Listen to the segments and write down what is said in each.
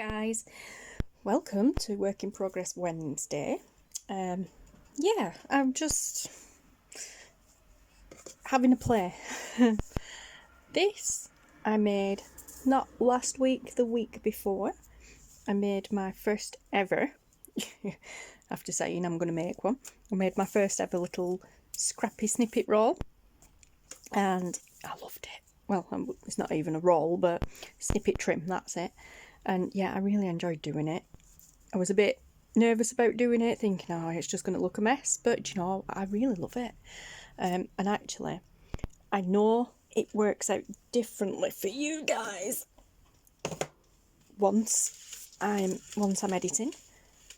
guys, welcome to Work in Progress Wednesday. Yeah, I'm just having a play. This I made not last week, the week before. I made my first ever, after saying I'm going to make one, I made my first ever little scrappy snippet roll and I loved it. Well, it's not even a roll, but snippet trim, that's it. And yeah, I really enjoyed doing it. I was a bit nervous about doing it, thinking, oh, it's just going to look a mess, but you know, I really love it. And actually, I know it works out differently for you guys once I'm editing,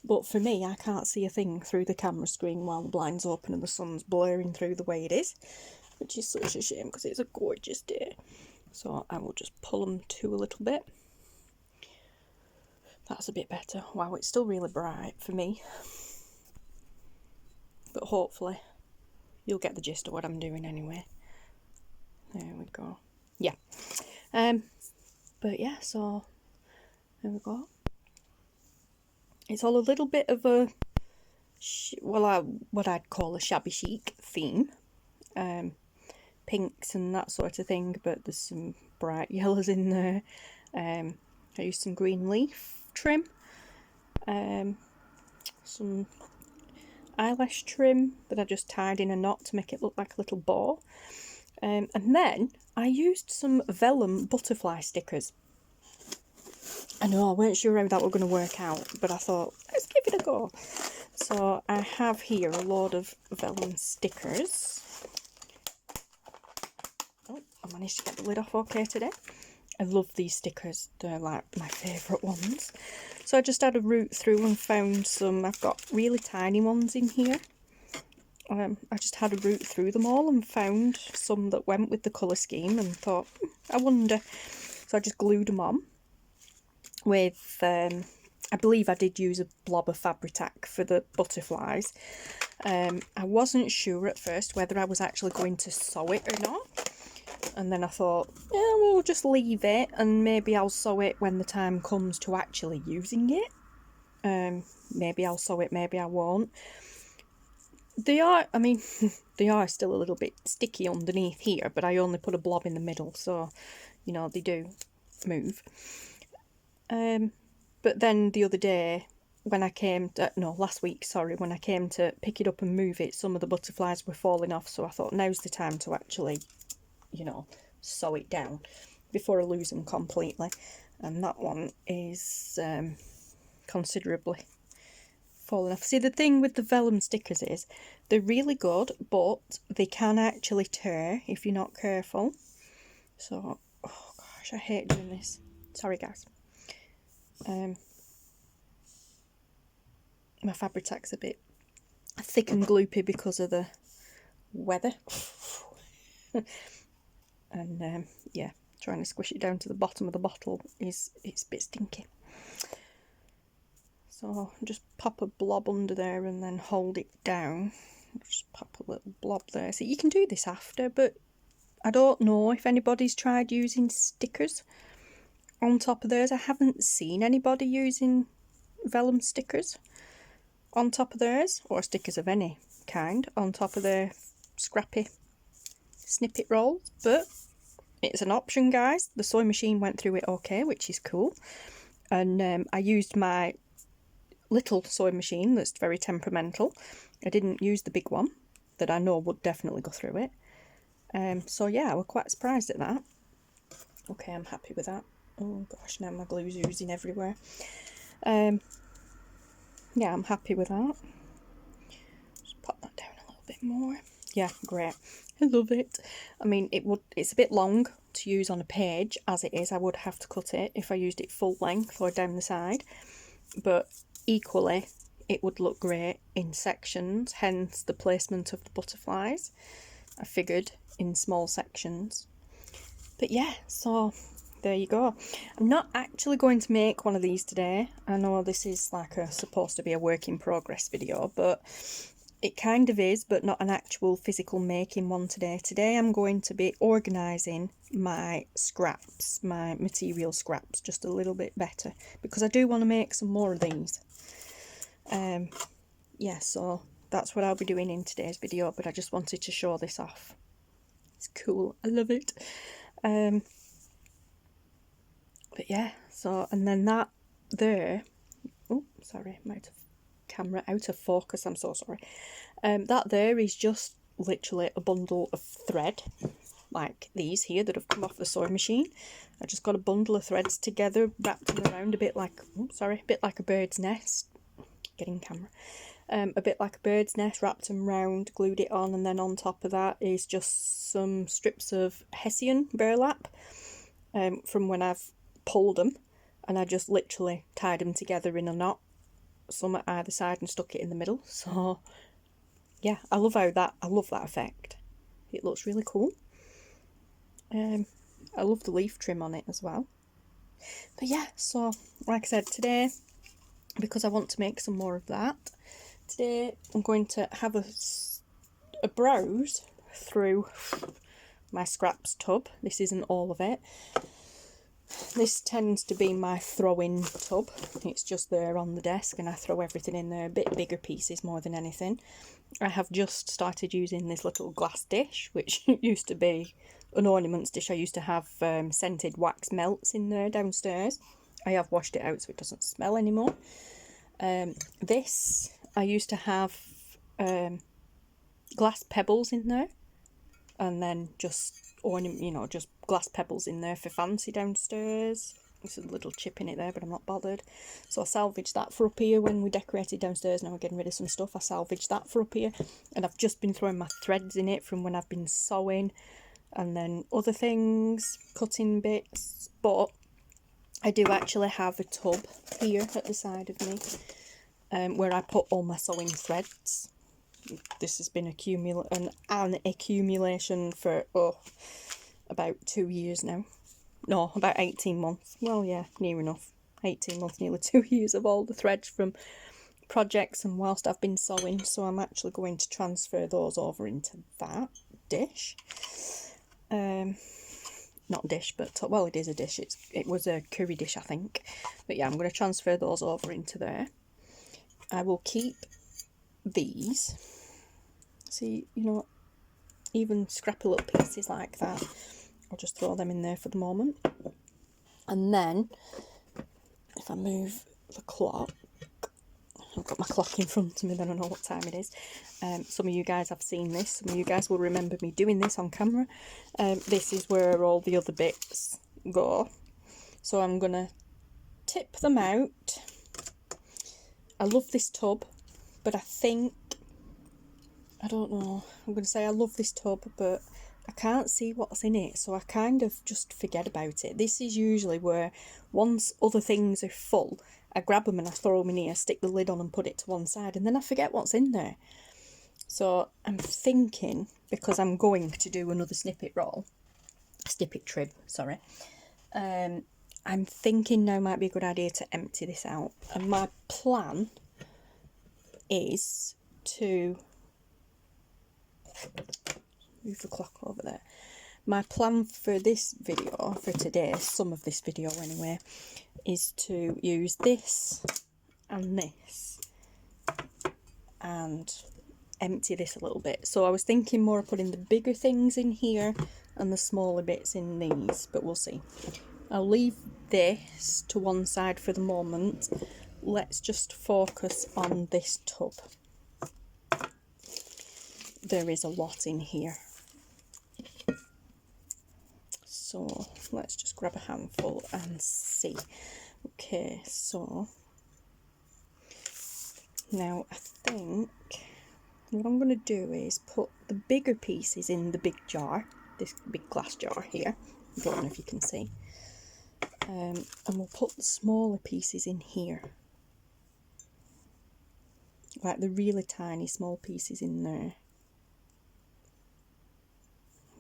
but for me, I can't see a thing through the camera screen while the blind's open and the sun's blaring through the way it is, which is such a shame because it's a gorgeous day. So I will just pull them to a little bit. That's a bit better. Wow, it's still really bright for me, but hopefully you'll get the gist of what I'm doing anyway. There we go. Yeah. But yeah, so there we go. It's all a little bit of a what I'd call a shabby chic theme, pinks and that sort of thing, but there's some bright yellows in there. I used some green leaf trim, some eyelash trim that I just tied in a knot to make it look like a little bow, and then I used some vellum butterfly stickers. I know I weren't sure how that was going to work out, but I thought let's give it a go. So I have here a load of vellum stickers. Oh, I managed to get the lid off okay today. I love these stickers, they're like my favourite ones. So I just had a root through and found some. I've got really tiny ones in here. I just had a root through them all and found some that went with the colour scheme and thought, I wonder. So I just glued them on with, I believe I did use a blob of Fabri-Tac for the butterflies. I wasn't sure at first whether I was actually going to sew it or not. And then I thought, yeah, we'll just leave it and maybe I'll sew it when the time comes to actually using it. Maybe I'll sew it, maybe I won't. They are, I mean, they are still a little bit sticky underneath here, but I only put a blob in the middle, so, you know, they do move. But then the other day, when I came to, no, last week, sorry, when I came to pick it up and move it, some of the butterflies were falling off, so I thought now's the time to actually, you know, sew it down before I lose them completely. And that one is considerably falling off. See, the thing with the vellum stickers is they're really good, but they can actually tear if you're not careful. So, oh gosh, I hate doing this. Sorry, guys. My Fabri-Tac's a bit thick and gloopy because of the weather. And yeah, trying to squish it down to the bottom of the bottle it's a bit stinky. So just pop a blob under there and then hold it down. Just pop a little blob there. So you can do this after, but I don't know if anybody's tried using stickers on top of theirs. I haven't seen anybody using vellum stickers on top of theirs, or stickers of any kind on top of their scrappy snippet rolls, but it's an option, guys. The sewing machine went through it okay, which is cool. And I used my little sewing machine that's very temperamental. I didn't use the big one that I know would definitely go through it. So yeah, I was quite surprised at that. Okay, I'm happy with that. Oh gosh, now my glue's oozing everywhere. Yeah, I'm happy with that. Just pop that down a little bit more. Yeah, great. I love it. I mean, it's a bit long to use on a page as it is. I would have to cut it if I used it full length or down the side. But equally, it would look great in sections, hence the placement of the butterflies. I figured in small sections. But yeah, so there you go. I'm not actually going to make one of these today. I know this is like supposed to be a work in progress video, but it kind of is, but not an actual physical making one today. Today I'm going to be organising my scraps, my material scraps, just a little bit better, because I do want to make some more of these. Yeah, so that's what I'll be doing in today's video, but I just wanted to show this off. It's cool, I love it. But yeah, so, and then that there, oh, sorry, I'm out of camera, out of focus, I'm so sorry. That there is just literally a bundle of thread, like these here that have come off the sewing machine. I just got a bundle of threads together, wrapped them around a bit like, oh, sorry, a bit like a bird's nest. Getting camera. A bit like a bird's nest, wrapped them round, glued it on, and then on top of that is just some strips of Hessian burlap from when I've pulled them, and I just literally tied them together in a knot, some at either side, and stuck it in the middle. So yeah, I love that effect. It looks really cool. I love the leaf trim on it as well. But yeah, so like I said, today, because I want to make some more of that, today I'm going to have a browse through my scraps tub. This isn't all of it. This tends to be my throw-in tub. It's just there on the desk and I throw everything in there, a bit bigger pieces more than anything. I have just started using this little glass dish, which used to be an ornaments dish. I used to have scented wax melts in there downstairs. I have washed it out so it doesn't smell anymore. This, I used to have glass pebbles in there, and then just ornament, you know, just glass pebbles in there for fancy downstairs. There's a little chip in it there, but I'm not bothered. So I salvaged that for up here when we decorated downstairs. Now we're getting rid of some stuff. I salvaged that for up here, and I've just been throwing my threads in it from when I've been sewing, and then other things, cutting bits. But I do actually have a tub here at the side of me where I put all my sewing threads. This has been an accumulation for about 2 years now. No, about 18 months. Well, yeah, near enough. 18 months, nearly 2 years of all the threads from projects and whilst I've been sewing. So I'm actually going to transfer those over into that dish. Not dish, but well, it is a dish. It was a curry dish, I think. But yeah, I'm going to transfer those over into there. I will keep these. See, you know, even scrappy little pieces like that, I'll just throw them in there for the moment. And then, if I move the clock, I've got my clock in front of me, then I know what time it is. Some of you guys have seen this. Some of you guys will remember me doing this on camera. This is where all the other bits go. So I'm going to tip them out. I love this tub, but I don't know, I'm going to say I love this tub, but I can't see what's in it, so I kind of just forget about it. This is usually where, once other things are full, I grab them and I throw them in here, stick the lid on and put it to one side, and then I forget what's in there. So I'm thinking, because I'm going to do another snippet trib, sorry, I'm thinking now might be a good idea to empty this out. And my plan is to move the clock over there. My plan for this video, for today, some of this video anyway, is to use this and this and empty this a little bit. So I was thinking more of putting the bigger things in here and the smaller bits in these, but we'll see. I'll leave this to one side for the moment. Let's just focus on this tub. There is a lot in here. So let's just grab a handful and see. Okay, so now I think what I'm going to do is put the bigger pieces in the big jar, this big glass jar here. I don't know if you can see. And we'll put the smaller pieces in here. Like the really tiny small pieces in there.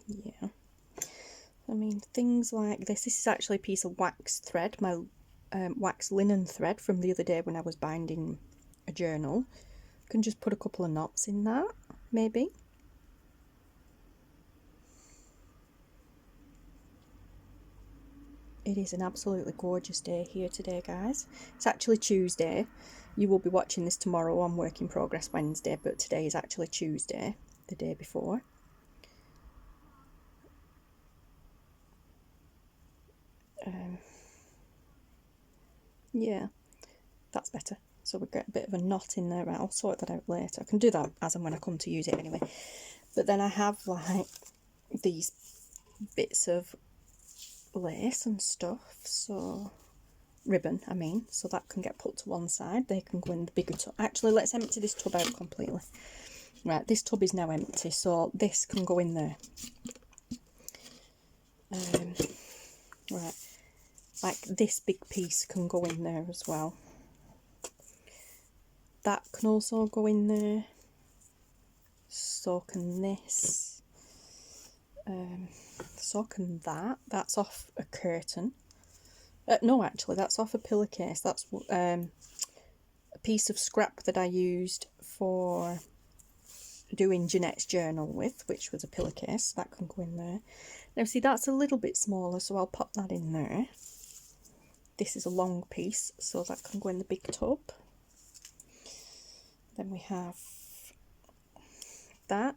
Yeah. I mean, things like this. This is actually a piece of wax thread, my wax linen thread from the other day when I was binding a journal. can just put a couple of knots in that, maybe. It is an absolutely gorgeous day here today, guys. It's actually Tuesday. You will be watching this tomorrow on Work in Progress Wednesday, but today is actually Tuesday, the day before. Yeah, that's better. So we get a bit of a knot in there. I'll sort that out later. I can do that as and when I come to use it anyway. But then I have like these bits of lace and stuff, so ribbon I mean, so that can get put to one side. They can go in the bigger tub. Actually, let's empty this tub out completely. Right, this tub is now empty, so this can go in there. Right, like this big piece can go in there as well. That can also go in there. So can this. So can that. That's off a curtain. No, actually, that's off a pillowcase. That's a piece of scrap that I used for doing Janette's journal with, which was a pillowcase. That can go in there. Now, see, that's a little bit smaller, so I'll pop that in there. This is a long piece, so that can go in the big tub. Then we have that,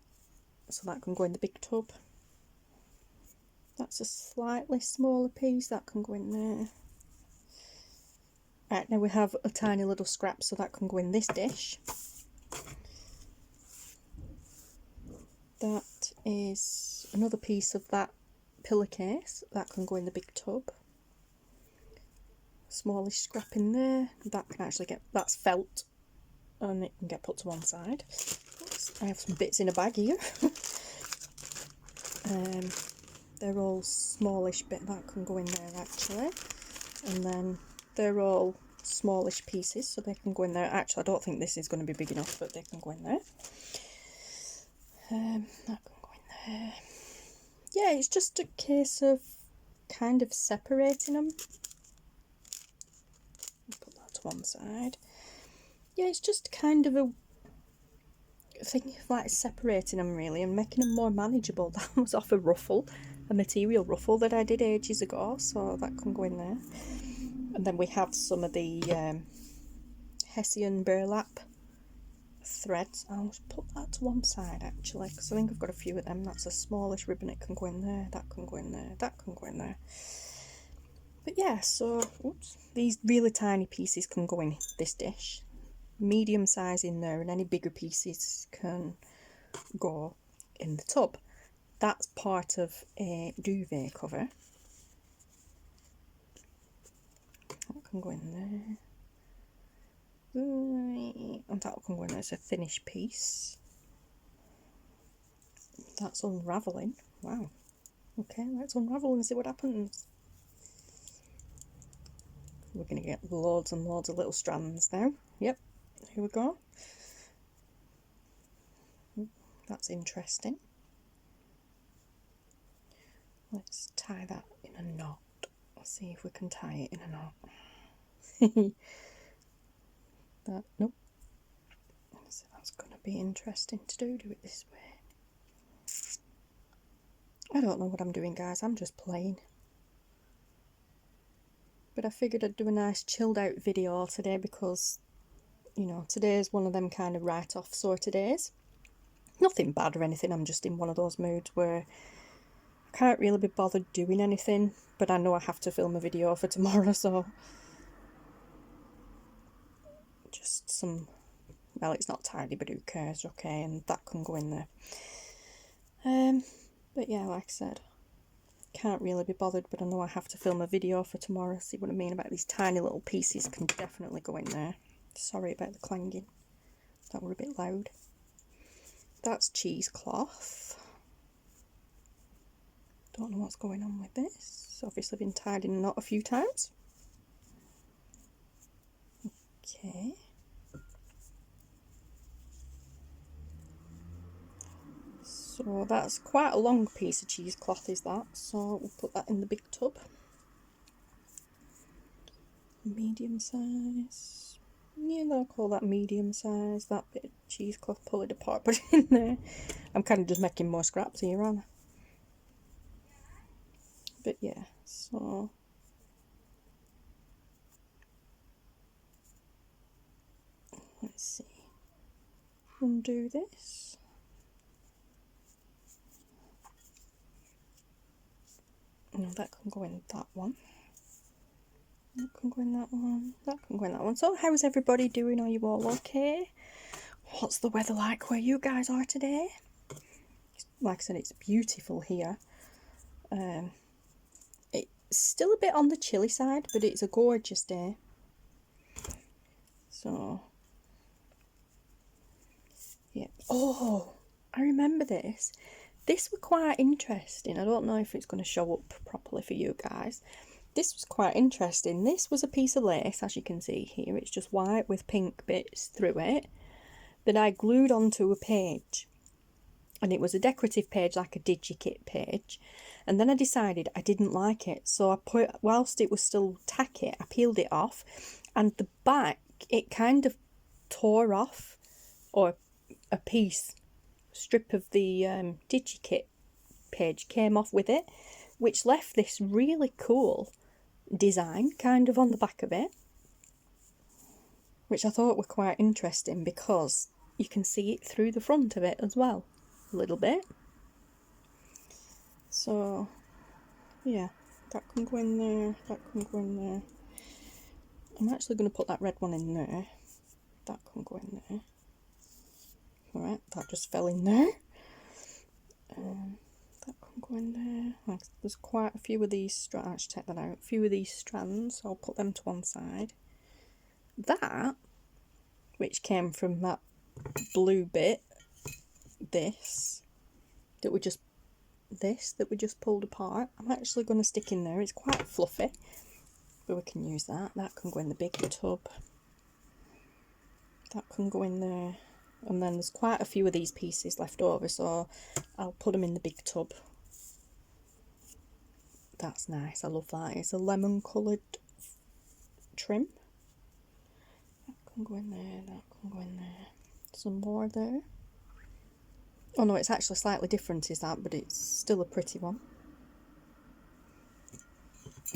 so that can go in the big tub. That's a slightly smaller piece, that can go in there. Right, now we have a tiny little scrap, so that can go in this dish. That is another piece of that pillowcase, that can go in the big tub. Smallish scrap in there, that can actually get, that's felt, and it can get put to one side. Oops, I have some bits in a bag here. They're all smallish bit, that can go in there actually. And then they're all smallish pieces, so they can go in there. Actually, I don't think this is going to be big enough, but they can go in there. That can go in there. Yeah, it's just a case of kind of separating them. Put that to one side. Yeah, it's just kind of a thing of like separating them really and making them more manageable. That was off a ruffle, a material ruffle that I did ages ago, so that can go in there. And then we have some of the Hessian burlap threads. I'll just put that to one side actually, because I think I've got a few of them. That's a smallish ribbon, it can go in there, that can go in there, that can go in there. But yeah, so oops, these really tiny pieces can go in this dish. Medium size in there, and any bigger pieces can go in the tub. That's part of a duvet cover. That can go in there. And that can go in there. It's a thinnish piece. That's unravelling. Wow. Okay, let's unravel and see what happens. We're going to get loads and loads of little strands now. Yep, here we go. That's interesting. Let's tie that in a knot. Let's see if we can tie it in a knot. Nope. So that's going to be interesting to do it this way. I don't know what I'm doing, guys. I'm just playing. But I figured I'd do a nice chilled out video today because, you know, today's one of them kind of write-off sort of days. Nothing bad or anything, I'm just in one of those moods where I can't really be bothered doing anything, but I know I have to film a video for tomorrow, so just some, well, it's not tidy, but who cares, okay, and that can go in there. But yeah, like I said, can't really be bothered, but I know I have to film a video for tomorrow. See what I mean about these tiny little pieces can definitely go in there. Sorry about the clanging, that were a bit loud. That's cheesecloth. Don't know what's going on with this. It's obviously been tied in a knot a few times. Okay. So that's quite a long piece of cheesecloth, is that? So we'll put that in the big tub. Medium size. Yeah, I'll call that medium size. That bit of cheesecloth, pull it apart, put it in there. I'm kind of just making more scraps here, aren't I? But yeah, so let's see. Undo this. No, that can go in that one. That can go in that one. That can go in that one. So, how's everybody doing? Are you all okay? What's the weather like where you guys are today? Like I said, it's beautiful here. It's still a bit on the chilly side, but it's a gorgeous day. So, yeah. Oh, I remember this. This was quite interesting. I don't know if it's going to show up properly for you guys. This was quite interesting. This was a piece of lace, as you can see here. It's just white with pink bits through it that I glued onto a page. And it was a decorative page, like a DigiKit page. And then I decided I didn't like it. So I put, whilst it was still tacky, I peeled it off. And the back, it kind of tore off, or a strip of the DigiKit page came off with it, which left this really cool design kind of on the back of it, which I thought were quite interesting because you can see it through the front of it as well, a little bit. So yeah, that can go in there, that can go in there. I'm actually going to put that red one in there. That can go in there. Alright, that just fell in there. That can go in there. Like, there's quite a few of these strands. Check that out. A few of these strands. So I'll put them to one side. That, which came from that blue bit, this that we just pulled apart, I'm actually going to stick in there. It's quite fluffy, but we can use that. That can go in the big tub. That can go in there. And then there's quite a few of these pieces left over, so I'll put them in the big tub. That's nice. I love that. It's a lemon coloured trim. That can go in there. That can go in there. Some more there. Oh no, it's actually slightly different, is that, but it's still a pretty one.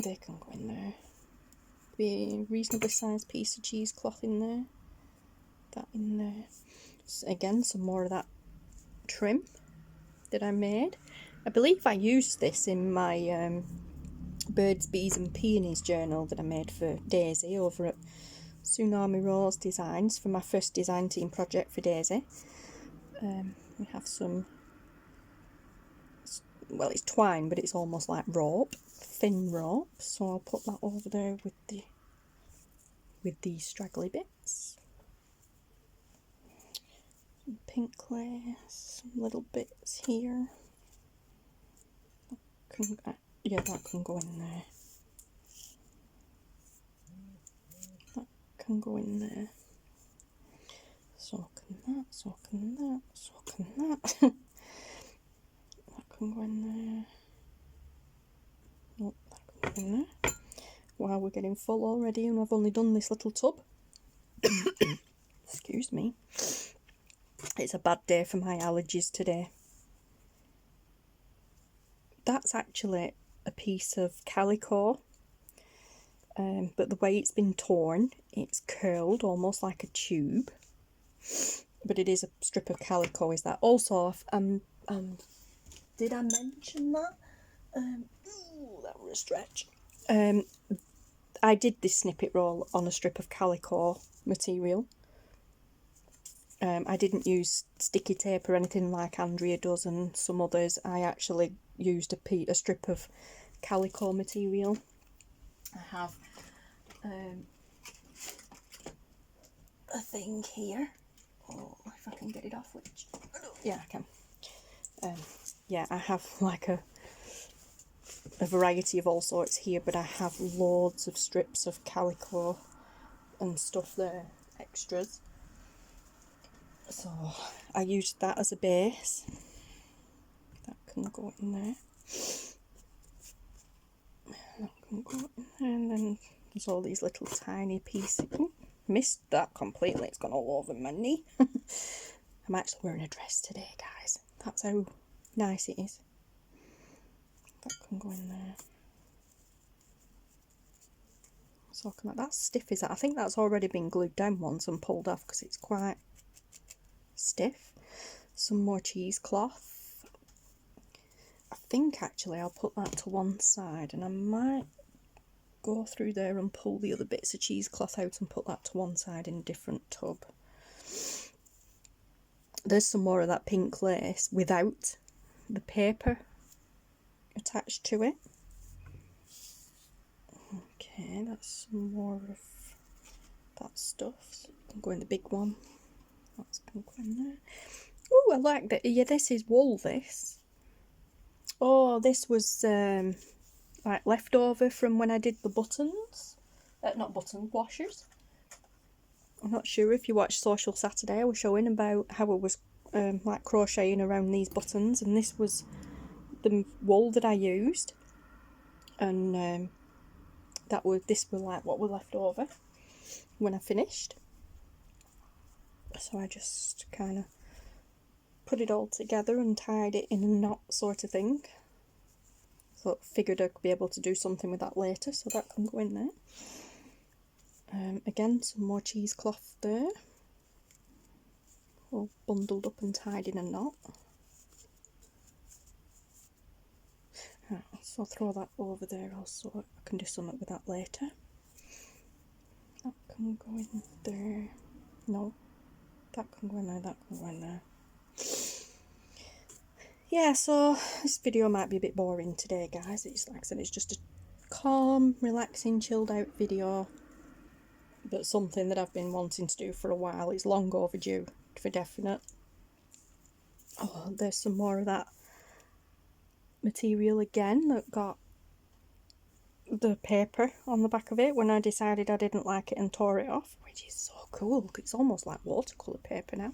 They can go in there. Be a reasonably sized piece of cheesecloth in there. That in there. So again, some more of that trim that I made. I believe I used this in my birds, bees and peonies journal that I made for Daisy over at Tsunami Rose Designs for my first design team project for Daisy. We have some, well, it's twine, but it's almost like rope, thin rope, so I'll put that over there with the straggly bits. Some pink lace, some little bits here. Yeah, that can go in there. That can go in there. So can that, so can that, so can that. That can go in there. Nope, that can go in there. Wow, we're getting full already and I've only done this little tub. Excuse me. It's a bad day for my allergies today. That's actually a piece of calico, but the way it's been torn, it's curled almost like a tube. But it is a strip of calico, is that? Also, did I mention that? Ooh, that was a stretch. I did this snippet roll on a strip of calico material. I didn't use sticky tape or anything like Andrea does and some others. I actually used a strip of calico material. I have a thing here. Oh, if I can get it off, which... Yeah, I can. Yeah, I have like a variety of all sorts here, but I have loads of strips of calico and stuff there, extras. So I used that as a base. That can go in there. That can go in there, and then there's all these little tiny pieces. Ooh, missed that completely. It's gone all over my knee. I'm actually wearing a dress today, guys. That's how nice it is. That can go in there. So come on, that's stiff, is that? I think that's already been glued down once and pulled off because it's quite stiff. Some more cheesecloth. I think actually I'll put that to one side, and I might go through there and pull the other bits of cheesecloth out and put that to one side in a different tub. There's some more of that pink lace without the paper attached to it. Okay, that's some more of that stuff. So you can go in the big one. That's going to go in there. Oh, I like that. Yeah, this is wool, this. Oh, this was like leftover from when I did the buttons. Not buttons, washers. I'm not sure if you watched Social Saturday. I was showing about how I was like crocheting around these buttons, and this was the wool that I used, and this was like what was left over when I finished. So I just kind of put it all together and tied it in a knot sort of thing. So I figured I'd be able to do something with that later, so that can go in there. Again, some more cheesecloth there, all bundled up and tied in a knot. Right, so I'll throw that over there also. I can do something with that later. That can go in there. No, that can go in there, that can go in there. Yeah, so this video might be a bit boring today, guys. It's like I said, it's just a calm, relaxing, chilled out video, but something that I've been wanting to do for a while. It's long overdue, for definite. Oh, there's some more of that material again that got the paper on the back of it when I decided I didn't like it and tore it off, which is so cool. It's almost like watercolour paper now.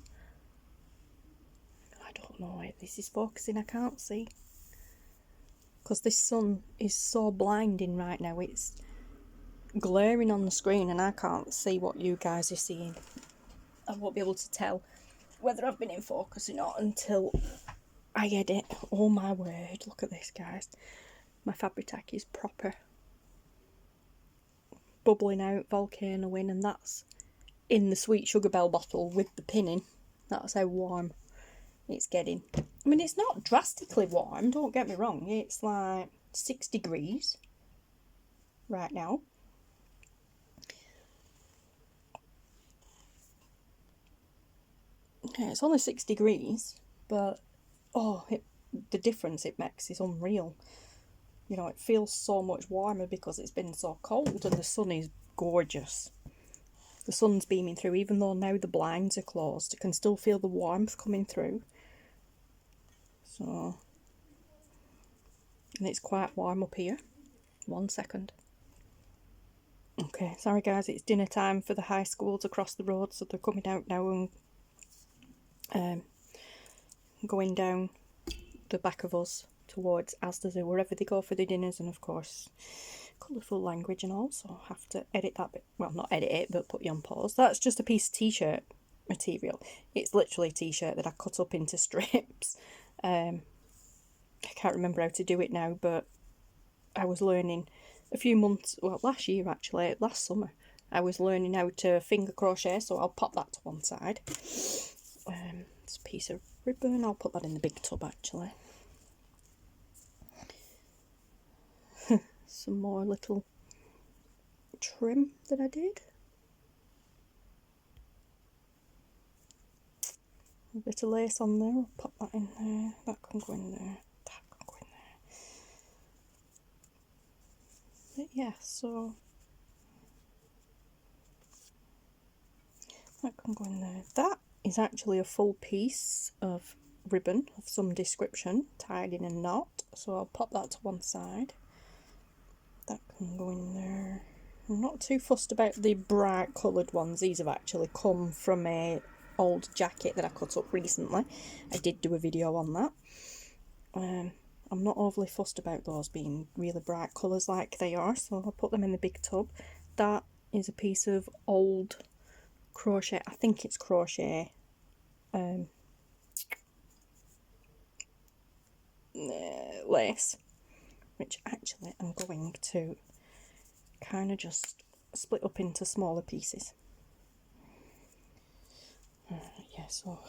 I don't know if this is focusing, I can't see, because this sun is so blinding right now. It's glaring on the screen and I can't see what you guys are seeing. I won't be able to tell whether I've been in focus or not until I edit. Oh my word, look at this, guys. My Fabri-Tac is proper bubbling out, volcanoing, and that's in the Sweet Sugar Bell bottle with the pin in. That's how warm it's getting. I mean, it's not drastically warm, don't get me wrong. It's like 6 degrees right now. Yeah, it's only 6 degrees, but the difference it makes is unreal. You know, it feels so much warmer because it's been so cold, and the sun is gorgeous. The sun's beaming through, even though now the blinds are closed. You can still feel the warmth coming through. So, and it's quite warm up here. 1 second. Okay, sorry guys, it's dinner time for the high schools across the road, so they're coming out now and going down the back of us towards Asda's, or wherever they go for their dinners, and of course colourful language and all, so I have to edit that bit. Well, not edit it, but put you on pause. That's just a piece of t-shirt material. It's literally a t-shirt that I cut up into strips. I can't remember how to do it now, but I was learning a few months, well, last year actually, last summer, I was learning how to finger crochet, so I'll pop that to one side. It's a piece of ribbon. I'll put that in the big tub actually. Some more little trim that I did. A bit of lace on there. I'll pop that in there. That can go in there. That can go in there. But yeah, so that can go in there. That is actually a full piece of ribbon of some description tied in a knot, so I'll pop that to one side. That can go in there. I'm not too fussed about the bright coloured ones. These have actually come from a old jacket that I cut up recently. I did do a video on that. I'm not overly fussed about those being really bright colours like they are, so I'll put them in the big tub. That is a piece of old crochet, I think it's crochet lace, which actually I'm going to kind of just split up into smaller pieces. Yeah, so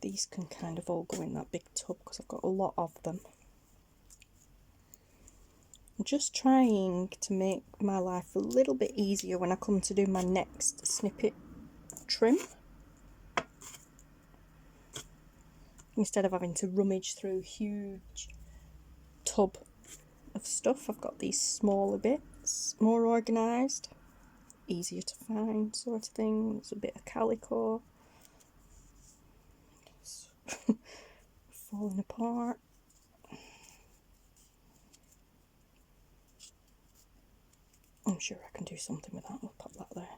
these can kind of all go in that big tub because I've got a lot of them. I'm just trying to make my life a little bit easier when I come to do my next snippet trim. Instead of having to rummage through a huge tub of stuff, I've got these smaller bits, more organised, easier to find sort of thing. There's a bit of calico. It's falling apart. I'm sure I can do something with that. I'll pop that there.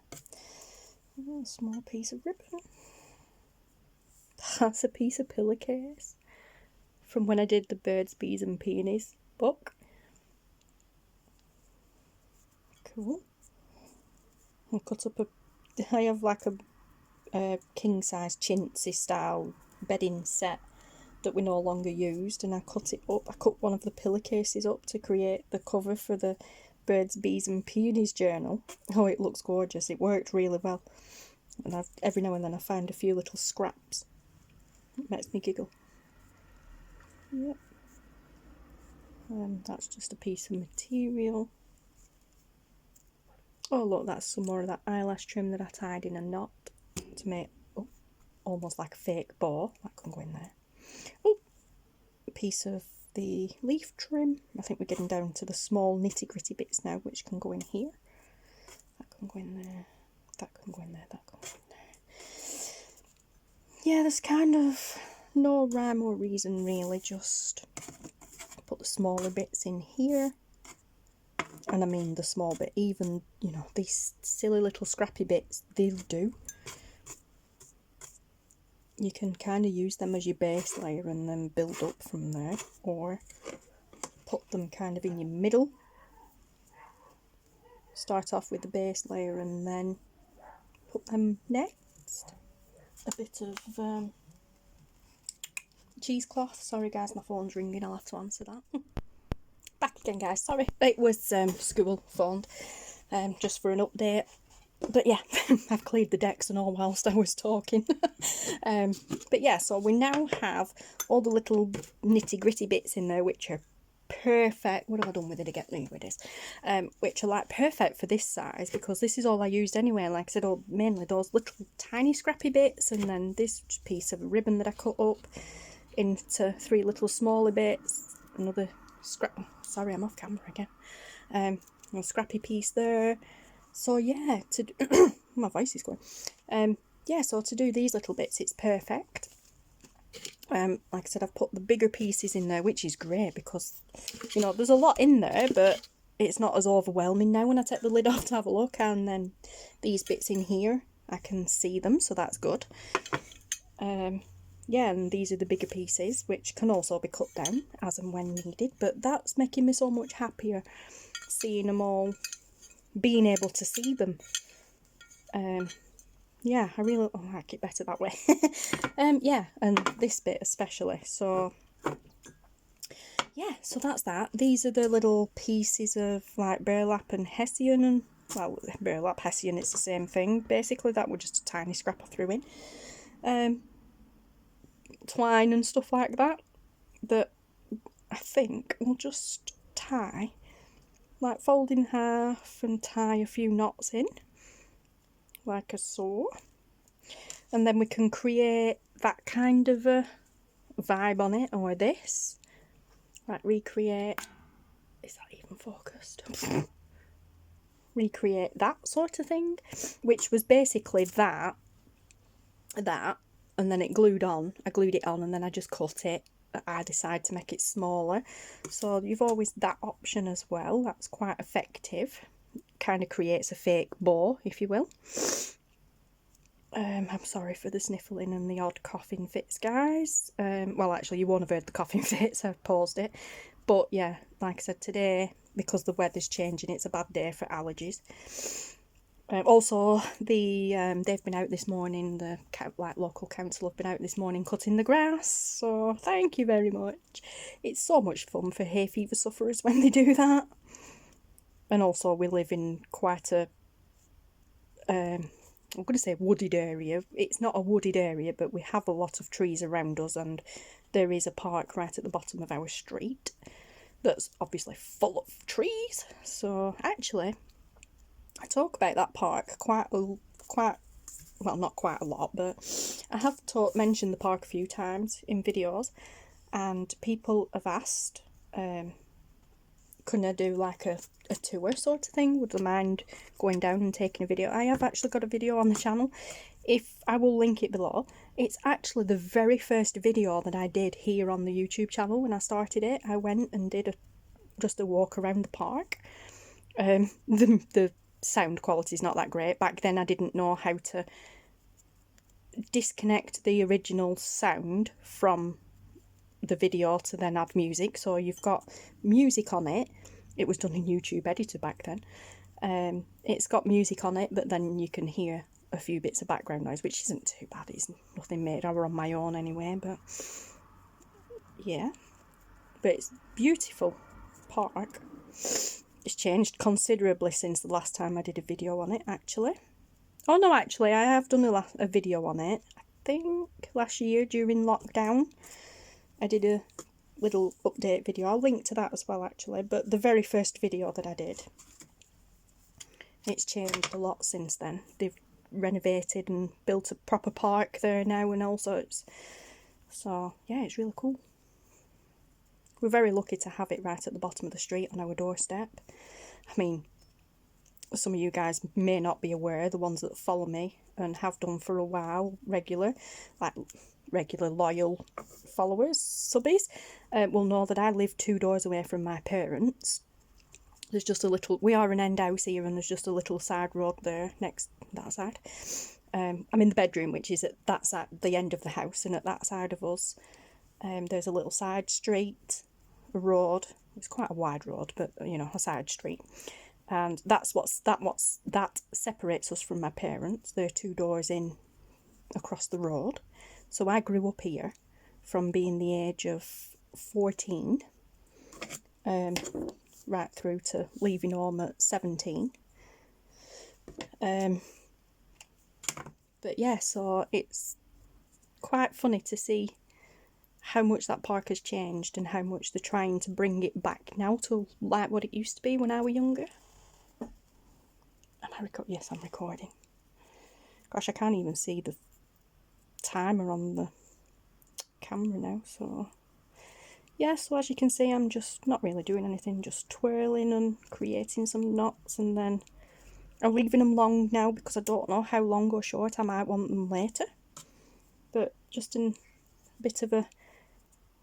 A small piece of ribbon. That's a piece of pillowcase from when I did the Birds, Bees and Peonies book. Cool. I cut up I have like a king size chintzy style bedding set that we no longer used, and I cut it up. I cut one of the pillowcases up to create the cover for the Birds, Bees and Peonies journal. Oh, it looks gorgeous. It worked really well. And every now and then I find a few little scraps. It makes me giggle. Yep. And that's just a piece of material. Oh look, that's some more of that eyelash trim that I tied in a knot to make almost like a fake bow. That can go in there. Oh, a piece of the leaf trim. I think we're getting down to the small nitty gritty bits now, which can go in here. That can go in there. That can go in there. That can go in there. Yeah, there's kind of no rhyme or reason really, just put the smaller bits in here. And I mean the small bit, even, you know, these silly little scrappy bits, they'll do. You can kind of use them as your base layer and then build up from there, or put them kind of in your middle. Start off with the base layer and then put them next. A bit of cheesecloth. Sorry guys, my phone's ringing, I'll have to answer that. Back again guys, sorry. It was school phoned, just for an update. But yeah, I've cleared the decks and all whilst I was talking. But yeah, so we now have all the little nitty gritty bits in there which are perfect. What have I done with it again? Here it is. Which are like perfect for this size, because this is all I used anyway. Like I said, mainly those little tiny scrappy bits, and then this piece of ribbon that I cut up into 3 little smaller bits. Another scrap. Sorry, I'm off camera again. A scrappy piece there. So yeah, my voice is going. Yeah, so to do these little bits, it's perfect. Like I said, I've put the bigger pieces in there, which is great because, you know, there's a lot in there, but it's not as overwhelming now when I take the lid off to have a look. And then these bits in here, I can see them, so that's good. Yeah, and these are the bigger pieces, which can also be cut down as and when needed. But that's making me so much happier, seeing them all, being able to see them. Yeah, I really like it better that way. Yeah, and this bit especially. So yeah, so that's that. These are the little pieces of like burlap and hessian, and well, burlap, hessian, it's the same thing basically. That was just a tiny scrap I threw in. Twine and stuff like that I think we'll just tie, like fold in half and tie a few knots in like a so, and then we can create that kind of a vibe on it, or this, like recreate, is that even focused? Recreate that sort of thing, which was basically that, and then it glued on. I glued it on and then I just cut it. I decided to make it smaller, so you've always that option as well. That's quite effective. Kind of creates a fake bow, if you will. I'm sorry for the sniffling and the odd coughing fits, guys. Well, actually, you won't have heard the coughing fits. I've paused it. But yeah, like I said, today, because the weather's changing, it's a bad day for allergies. Also, they've been out this morning. The local council have been out this morning cutting the grass. So thank you very much. It's so much fun for hay fever sufferers when they do that. And also, we live in quite a I'm going to say wooded area. It's not a wooded area, but we have a lot of trees around us, and there is a park right at the bottom of our street that's obviously full of trees. So actually, I talk about that park well, not quite a lot, but I have mentioned the park a few times in videos, and people have asked, can I do like a tour sort of thing? Would I mind going down and taking a video? I have actually got a video on the channel. I will link it below. It's actually the very first video that I did here on the YouTube channel when I started it. I went and did just a walk around the park. The sound quality is not that great. Back then I didn't know how to disconnect the original sound from the video to then add music. So you've got music on it. It was done in YouTube Editor back then. It's got music on it, but then you can hear a few bits of background noise, which isn't too bad. It's nothing made over on my own anyway, but yeah. But it's beautiful park. It's changed considerably since the last time I did a video on it, actually. Oh no, actually, I have done a video on it. I think last year during lockdown. I did a little update video. I'll link to that as well, actually. But the very first video that I did, it's changed a lot since then. They've renovated and built a proper park there now and all sorts. So, yeah, it's really cool. We're very lucky to have it right at the bottom of the street on our doorstep. I mean, some of you guys may not be aware, the ones that follow me and have done for a while, regular loyal followers, subbies, will know that I live 2 doors away from my parents. There's just a little, we are an end house here, and there's just a little side road there next that side. I'm in the bedroom, which is at that side, the end of the house, and at that side of us, there's a little side street, a road. It's quite a wide road, but you know, a side street. And that separates us from my parents. They're 2 doors in across the road. So I grew up here from being the age of 14 right through to leaving home at 17. But yeah, so it's quite funny to see how much that park has changed and how much they're trying to bring it back now to like what it used to be when I was younger. Am I recording? Yes, I'm recording. Gosh, I can't even see the timer on the camera now, so yeah, so as you can see, I'm just not really doing anything, just twirling and creating some knots, and then I'm leaving them long now because I don't know how long or short I might want them later. But just a bit of a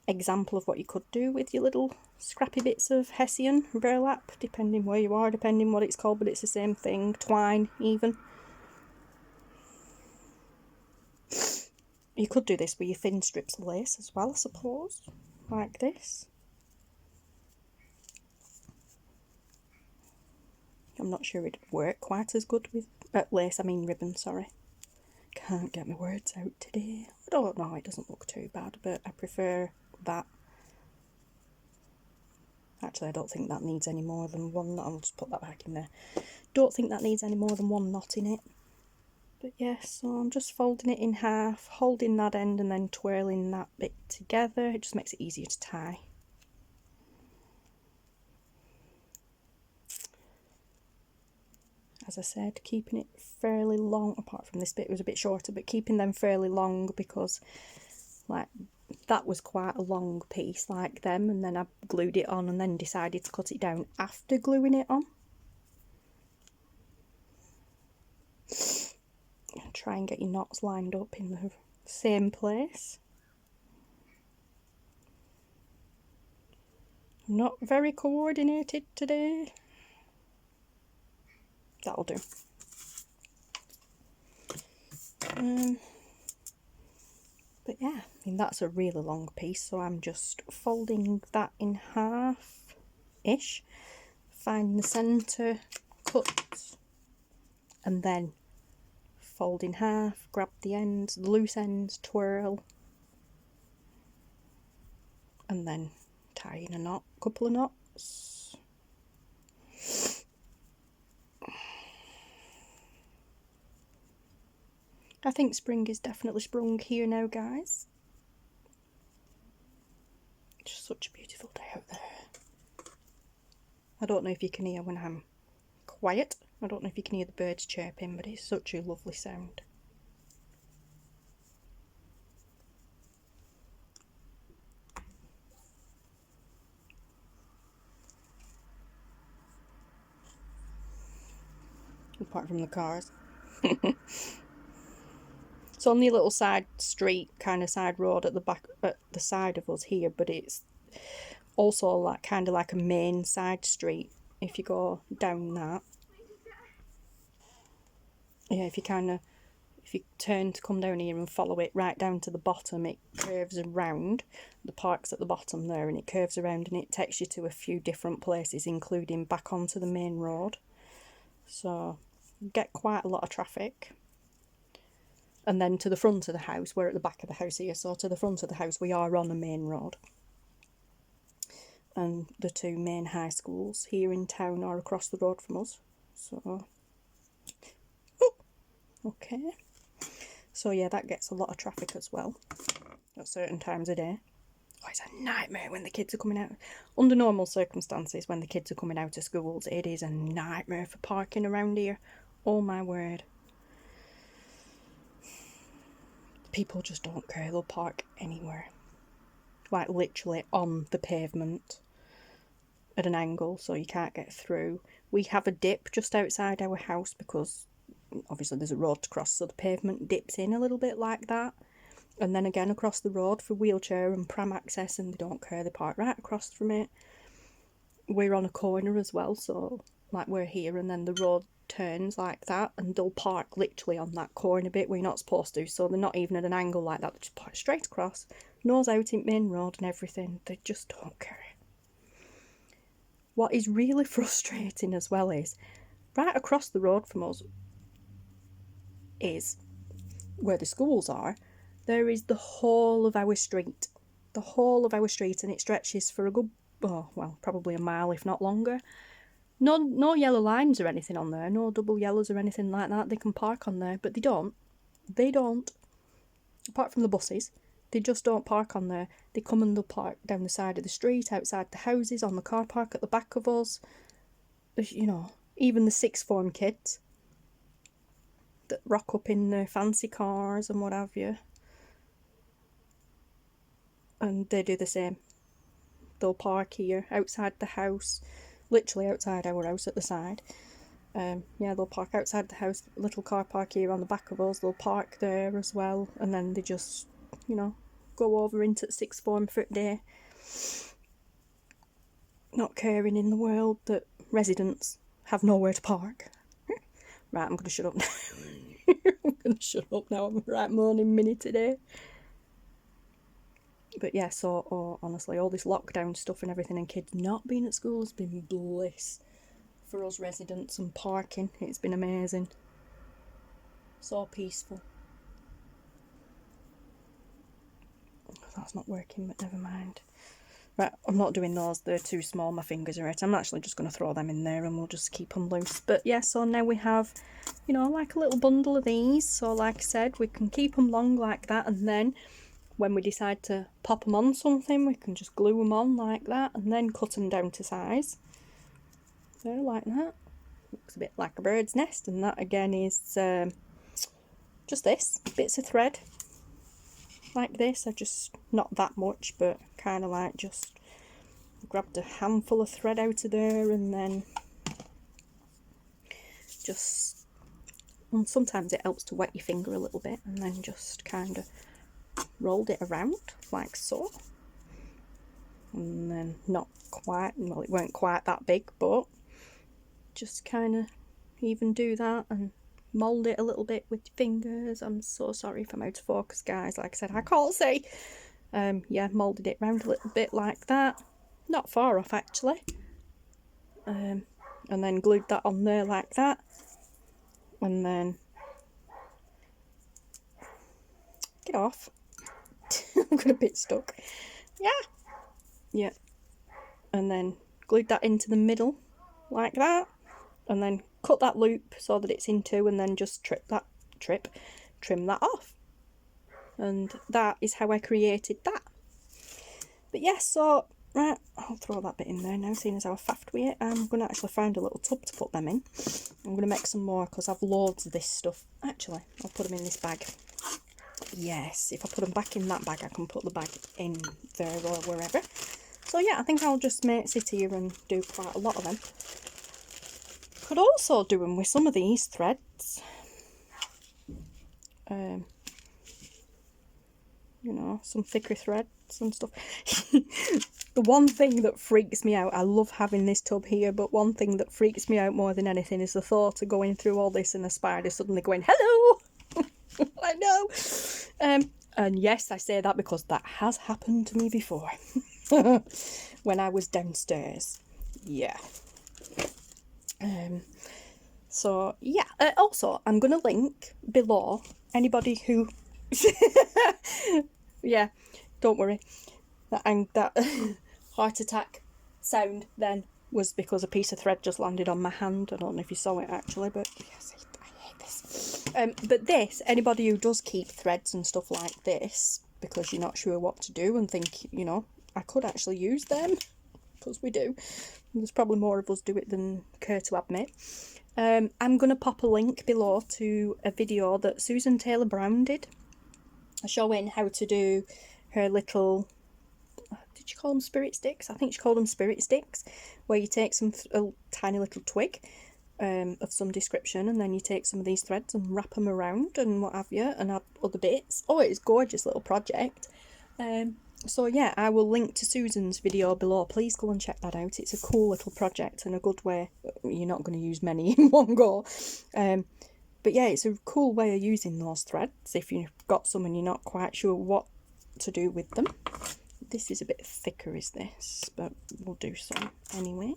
example of what you could do with your little scrappy bits of hessian burlap, depending where you are, depending what it's called, but it's the same thing, twine even. You could do this with your thin strips of lace as well, I suppose, like this. I'm not sure it'd work quite as good with lace, I mean ribbon, sorry. Can't get my words out today. I don't know, it doesn't look too bad, but I prefer that. Actually, I don't think that needs any more than one knot. I'll just put that back in there. Don't think that needs any more than one knot in it. But yeah, so I'm just folding it in half, holding that end and then twirling that bit together. It just makes it easier to tie. As I said, keeping it fairly long, apart from this bit was a bit shorter, but keeping them fairly long because like that was quite a long piece like them, and then I glued it on and then decided to cut it down after gluing it on. Try and get your knots lined up in the same place. I'm not very coordinated today. That'll do. But yeah, I mean that's a really long piece, so I'm just folding that in half-ish, find the centre, cut, and then fold in half, grab the ends, the loose ends, twirl, and then tie in a couple of knots. I think spring is definitely sprung here now, guys. It's such a beautiful day out there. I don't know if you can hear when I'm quiet. I don't know if you can hear the birds chirping, but it's such a lovely sound. Apart from the cars. It's on the little side street, kind of side road at the back, at the side of us here, but it's also like kind of like a main side street. If you go down that, yeah, if you turn to come down here and follow it right down to the bottom, it curves around. The park's at the bottom there, and it curves around and it takes you to a few different places, including back onto the main road. So you get quite a lot of traffic. And then to the front of the house, we're at the back of the house here, so to the front of the house we are on a main road. And the two main high schools here in town are across the road from us. So, okay. So yeah, that gets a lot of traffic as well at certain times of day. Oh, it's a nightmare when the kids are coming out. Under normal circumstances, when the kids are coming out of schools, it is a nightmare for parking around here. Oh my word. People just don't care, they'll park anywhere. Like literally on the pavement at an angle so you can't get through. We have a dip just outside our house because obviously there's a road to cross, so the pavement dips in a little bit like that. And then again across the road for wheelchair and pram access, and they don't care, they park right across from it. We're on a corner as well, so like we're here and then the road turns like that, and they'll park literally on that corner bit where you're not supposed to, so they're not even at an angle like that, they just park straight across, nose out in main road and everything. They just don't care. What is really frustrating as well is right across the road from us is where the schools are. There is the whole of our street, and it stretches for a good, oh well, probably a mile if not longer. No yellow lines or anything on there, no double yellows or anything like that. They can park on there, but they don't. Apart from the buses, they just don't park on there. They come and they'll park down the side of the street, outside the houses, on the car park at the back of us. You know, even the sixth form kids that rock up in their fancy cars and what have you. And they do the same. They'll park here, outside the house, literally outside our house at the side. Yeah, they'll park outside the house, little car park here on the back of us, they'll park there as well, and then they just, you know, go over into the sixth form for a day. Not caring in the world that residents have nowhere to park. Right, I'm going to shut up now. I'm a right morning mini today. But yeah, so honestly, all this lockdown stuff and everything and kids not being at school has been bliss for us residents, and parking, it's been amazing. So peaceful. That's not working, but never mind. Right, I'm not doing those, they're too small, my fingers are it. I'm actually just going to throw them in there and we'll just keep them loose. But yeah, so now we have, you know, like a little bundle of these. So like I said, we can keep them long like that, and then when we decide to pop them on something, we can just glue them on like that and then cut them down to size. There, like that. Looks a bit like a bird's nest, and that again is just this, bits of thread. Like this, I just, not that much, but kind of like just grabbed a handful of thread out of there and then just, and sometimes it helps to wet your finger a little bit, and then just kind of rolled it around like so, and then not quite, well, it weren't quite that big, but just kind of even do that and mould it a little bit with your fingers. I'm so sorry if I'm out of focus, guys, like I said, I can't see. Yeah, moulded it round a little bit like that, not far off actually, and then glued that on there like that, and then get off. I'm got a bit stuck. Yeah, and then glued that into the middle like that, and then cut that loop so that it's in two, and then just trim that off. And that is how I created that. But yes, so right, I'll throw that bit in there now, seeing as how I faffed with it. I'm going to actually find a little tub to put them in. I'm going to make some more because I've loads of this stuff. Actually, I'll put them in this bag. Yes, if I put them back in that bag, I can put the bag in there or wherever. So yeah, I think I'll just sit here and do quite a lot of them. Could also do them with some of these threads. You know, some thicker threads and stuff. The one thing that freaks me out, I love having this tub here, but one thing that freaks me out more than anything is the thought of going through all this and a spider suddenly going, hello! I know! And yes, I say that because that has happened to me before. When I was downstairs. Yeah. So, yeah. Also, I'm going to link below anybody who... Yeah, don't worry. That heart attack sound then was because a piece of thread just landed on my hand. I don't know if you saw it actually, but yes, I hate this. But this, anybody who does keep threads and stuff like this, because you're not sure what to do and think, you know, I could actually use them, because we do. There's probably more of us do it than care to admit. I'm going to pop a link below to a video that Susan Taylor Brown did, showing how to do her little, did she call them spirit sticks? I think she called them spirit sticks, where you take a tiny little twig of some description, and then you take some of these threads and wrap them around and what have you, and add other bits. Oh, it's a gorgeous little project. So yeah, I will link to Susan's video below. Please go and check that out. It's a cool little project and a good way. You're not going to use many in one go. But yeah, it's a cool way of using those threads if you've got some and you're not quite sure what to do with them. This is a bit thicker, is this? But we'll do some anyway.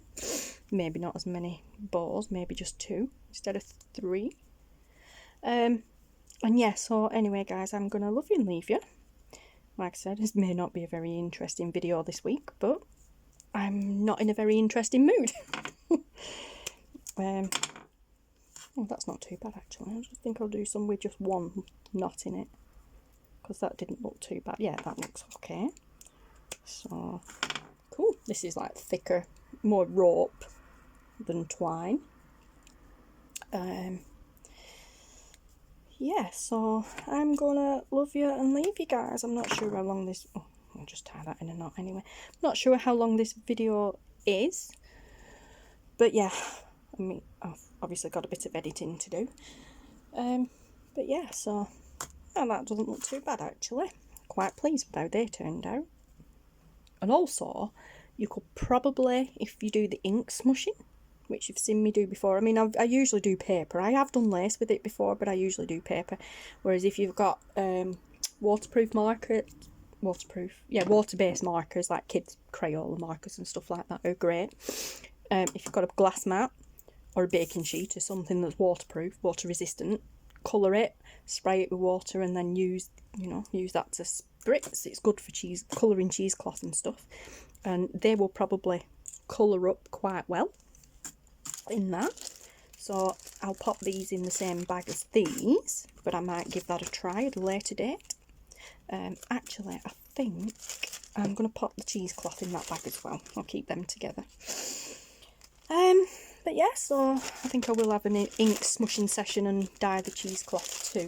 Maybe not as many bows, maybe just 2 instead of 3. And yeah, so anyway guys, I'm going to love you and leave you. Like I said, this may not be a very interesting video this week, but I'm not in a very interesting mood. Oh, that's not too bad actually. I just think I'll do some with just one knot in it, because that didn't look too bad. Yeah, that looks okay. So, cool. This is like thicker, more rope than twine. Yeah, so I'm gonna love you and leave you guys. I'm not sure how long this... Oh, I'll just tie that in a knot anyway. I'm not sure how long this video is. But yeah, I mean, I've obviously got a bit of editing to do. But yeah, so... Oh, that doesn't look too bad actually. Quite pleased with how they turned out. And also, you could probably, if you do the ink smushing, which you've seen me do before. I mean, I usually do paper. I have done lace with it before, but I usually do paper. Whereas if you've got water-based markers, like kids' Crayola markers and stuff like that are great. If you've got a glass mat or a baking sheet or something that's waterproof, water-resistant, colour it, spray it with water, and then use that to spritz. It's good for colouring cheesecloth and stuff. And they will probably colour up quite well in that. So I'll pop these in the same bag as these, but I might give that a try at a later date. Actually, I think I'm going to pop the cheesecloth in that bag as well. I'll keep them together. But yeah, so I think I will have an ink smushing session and dye the cheesecloth too.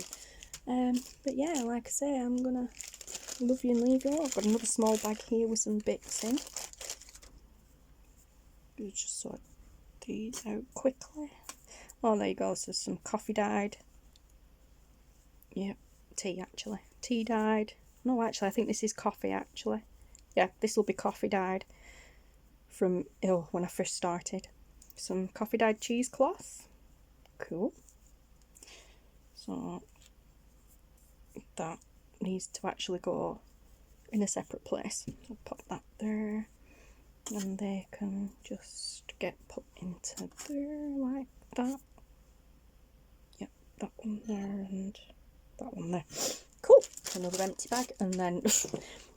But yeah, like I say, I'm going to love you and leave you. I've got another small bag here with some bits in. Just sort these out quickly. Oh, there you go. So some coffee dyed. Yep, tea actually. Tea dyed. No, actually, I think this is coffee actually. Yeah, this will be coffee dyed from when I first started. Some coffee dyed cheesecloth. Cool. So that needs to actually go in a separate place. I'll pop that there. And they can just get put into there like that. Yep. that one there and that one there. Cool. Another empty bag, and then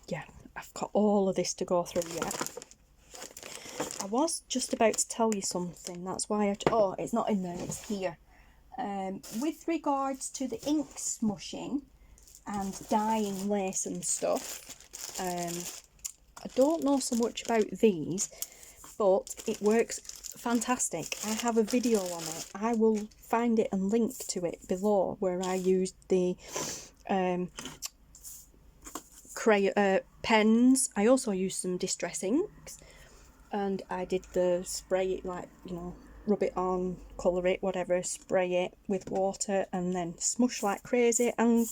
yeah, I've got all of this to go through yet. I was just about to tell you something, that's why oh, it's not in there, it's here. With regards to the ink smushing and dyeing lace and stuff, I don't know so much about these, but it works fantastic. I have a video on it. I will find it and link to it below, where I used the pens. I also used some distress inks, and I did the spray it, like, you know, rub it on, colour it, whatever, spray it with water and then smush like crazy, and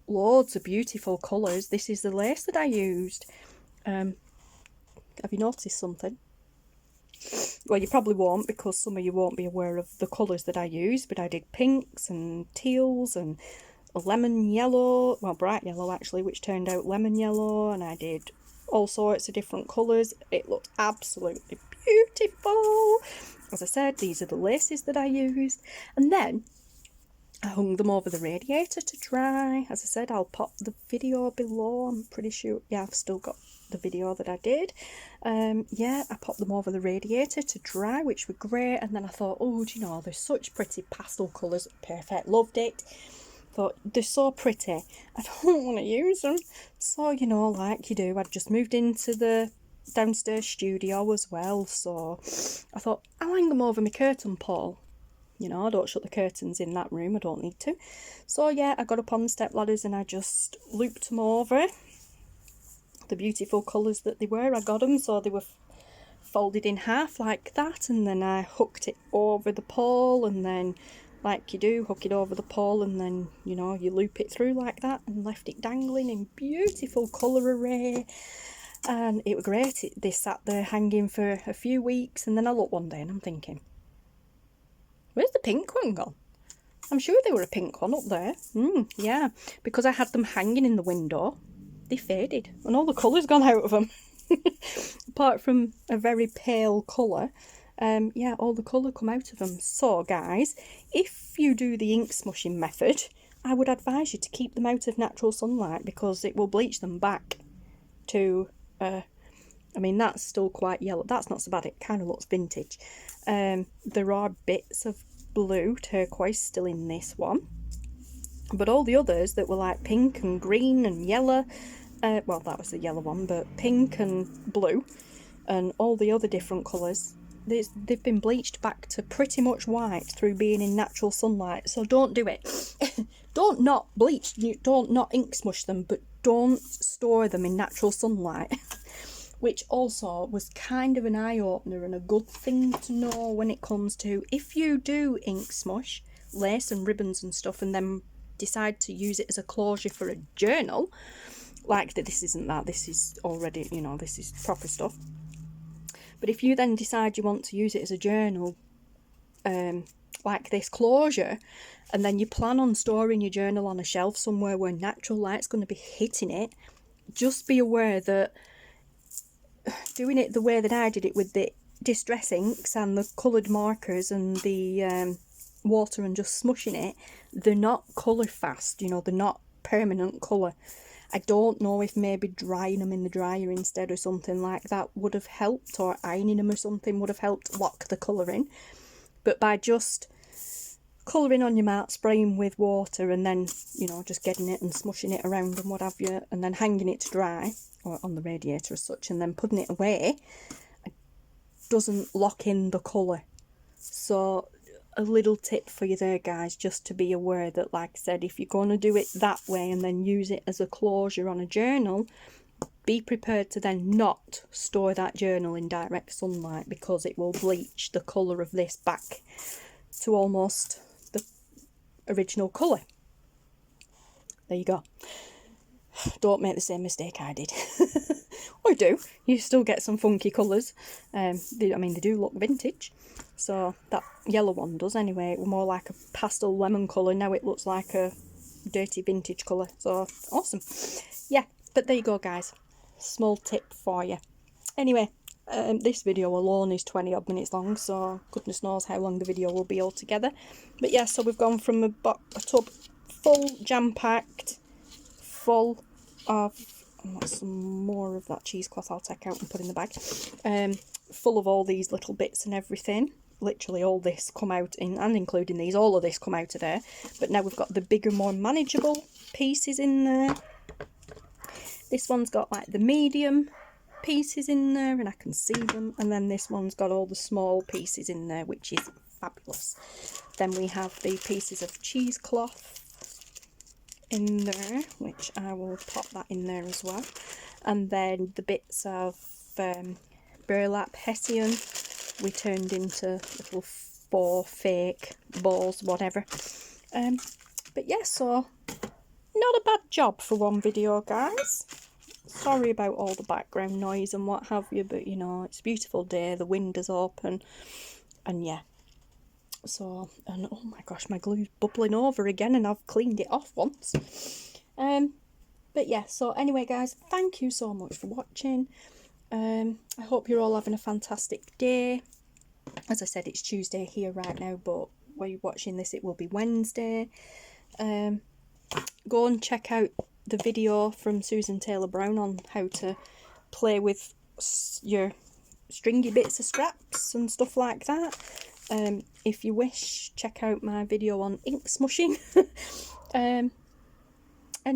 loads of beautiful colours. This is the lace that I used. Have you noticed something? Well, you probably won't, because some of you won't be aware of the colours that I used, but I did pinks and teals and a lemon yellow, well, bright yellow actually, which turned out lemon yellow, and I did all sorts of different colours. It looked absolutely beautiful. As I said, these are the laces that I used, and then I hung them over the radiator to dry. As I said, I'll pop the video below. I'm pretty sure, yeah, I've still got the video that I did. Yeah, I popped them over the radiator to dry, which were great. And then I thought, oh, do you know, they're such pretty pastel colours. Perfect, loved it. Thought, they're so pretty, I don't want to use them. So, you know, like you do, I'd just moved into the downstairs studio as well, so I thought, I'll hang them over my curtain pole. You know, I don't shut the curtains in that room, I don't need to. So yeah, I got up on the step ladders and I just looped them over. The beautiful colours that they were, I got them so they were folded in half like that, and then I hooked it over the pole, and then, like you do, hook it over the pole, and then, you know, you loop it through like that, and left it dangling in beautiful colour array. And it was great. They sat there hanging for a few weeks, and then I looked one day and I'm thinking, where's the pink one gone? I'm sure there were a pink one up there. Yeah, because I had them hanging in the window, they faded and all the colour's gone out of them. Apart from a very pale colour, yeah, all the colour come out of them. So guys, if you do the ink smushing method, I would advise you to keep them out of natural sunlight, because it will bleach them back to I mean, that's still quite yellow. That's not so bad. It kind of looks vintage. There are bits of blue, turquoise still in this one, but all the others that were like pink and green and yellow, well, that was the yellow one, but pink and blue and all the other different colours, they've been bleached back to pretty much white through being in natural sunlight. So don't do it. Don't not bleach, don't not ink smush them, but don't store them in natural sunlight. Which also was kind of an eye-opener and a good thing to know when it comes to, if you do ink smush lace and ribbons and stuff and then decide to use it as a closure for a journal, like that, this isn't that, this is already, you know, this is proper stuff. But if you then decide you want to use it as a journal, like this closure, and then you plan on storing your journal on a shelf somewhere where natural light's going to be hitting it, just be aware that doing it the way that I did it with the distress inks and the coloured markers and the water and just smushing it, they're not colour fast, you know, they're not permanent colour. I don't know if maybe drying them in the dryer instead or something like that would have helped, or ironing them or something would have helped lock the colour in. But by just colouring on your mat, spraying with water, and then, you know, just getting it and smushing it around and what have you, and then hanging it to dry, or on the radiator as such, and then putting it away, it doesn't lock in the colour. So a little tip for you there, guys, just to be aware that, like I said, if you're going to do it that way and then use it as a closure on a journal, be prepared to then not store that journal in direct sunlight, because it will bleach the colour of this back to almost the original colour. There you go. Don't make the same mistake I did. Or do. You still get some funky colours. I mean, they do look vintage. So that yellow one does anyway. It was more like a pastel lemon colour. Now it looks like a dirty vintage colour. So awesome. Yeah, but there you go, guys. Small tip for you. Anyway, This video alone is 20 odd minutes long, so goodness knows how long the video will be altogether. But yeah, so we've gone from a tub full, jam-packed, full of, and that's some more of that cheesecloth I'll take out and put in the bag, full of all these little bits and everything. Literally all this come out in, and including these, all of this come out of there. But now we've got the bigger, more manageable pieces in there. This one's got like the medium pieces in there and I can see them, and then this one's got all the small pieces in there, which is fabulous. Then we have the pieces of cheesecloth in there, which I will pop that in there as well, and then the bits of burlap hessian we turned into little 4 fake balls, whatever. But yeah, so not a bad job for one video, guys. Sorry about all the background noise and what have you, but you know, it's a beautiful day, the windows open, and yeah. So, and oh my gosh, my glue's bubbling over again and I've cleaned it off once. But yeah, so anyway guys, thank you so much for watching. I hope you're all having a fantastic day. As I said, it's Tuesday here right now, but when you're watching this it will be Wednesday. Go and check out the video from Susan Taylor Brown on how to play with your stringy bits of scraps and stuff like that. If you wish, check out my video on ink smushing. And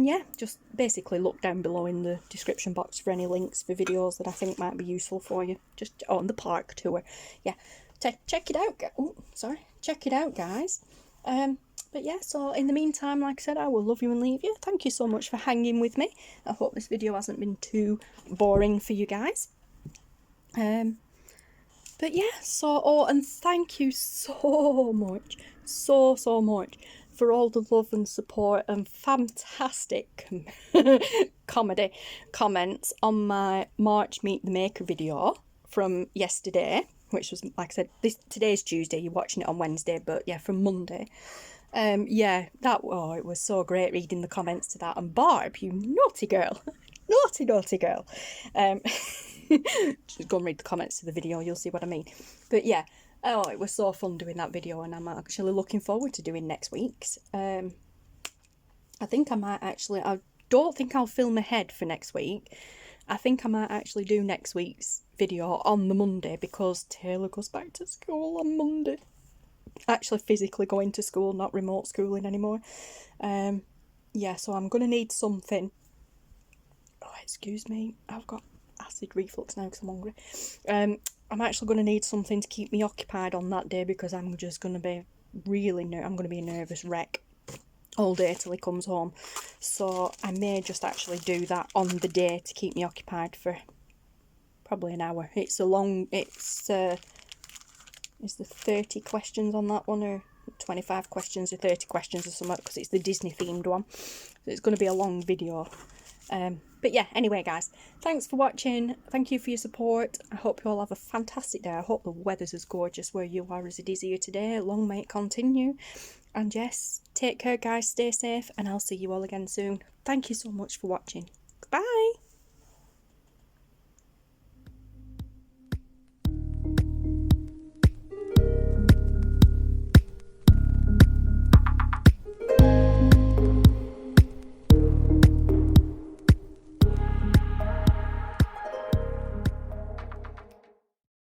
yeah, just basically look down below in the description box for any links for videos that I think might be useful for you. Just on the park tour. Yeah, check it out. Oh, sorry, check it out, guys. But yeah, so in the meantime, like I said, I will love you and leave you. Thank you so much for hanging with me. I hope this video hasn't been too boring for you guys. But yeah, so, oh, and thank you so much, so much for all the love and support and fantastic comedy comments on my March Meet the Maker video from yesterday, which was, like I said, today's Tuesday, you're watching it on Wednesday, but yeah, from Monday. Yeah, it was so great reading the comments to that. And Barb, you naughty girl, naughty girl. Just go and read the comments to the video, you'll see what I mean. But yeah, oh, it was so fun doing that video, and I'm actually looking forward to doing next week's. I think I might actually, I don't think I'll film ahead for next week. I think I might actually do next week's video on the Monday, because Taylor goes back to school on Monday. Actually physically going to school, not remote schooling anymore. Yeah, so I'm going to need something. Oh, excuse me, I've got acid reflux now because I'm hungry. I'm actually going to need something to keep me occupied on that day, because I'm just going to be I'm going to be a nervous wreck all day till he comes home. So I may just actually do that on the day to keep me occupied for probably an hour. It's a long, is there 30 questions on that one, or 25 questions or 30 questions or something, because it's the Disney themed one. So it's going to be a long video. But yeah, anyway guys, thanks for watching. Thank you for your support. I hope you all have a fantastic day. I hope the weather's as gorgeous where you are as it is here today. Long may it continue. And yes, take care guys, stay safe, and I'll see you all again soon. Thank you so much for watching. Bye.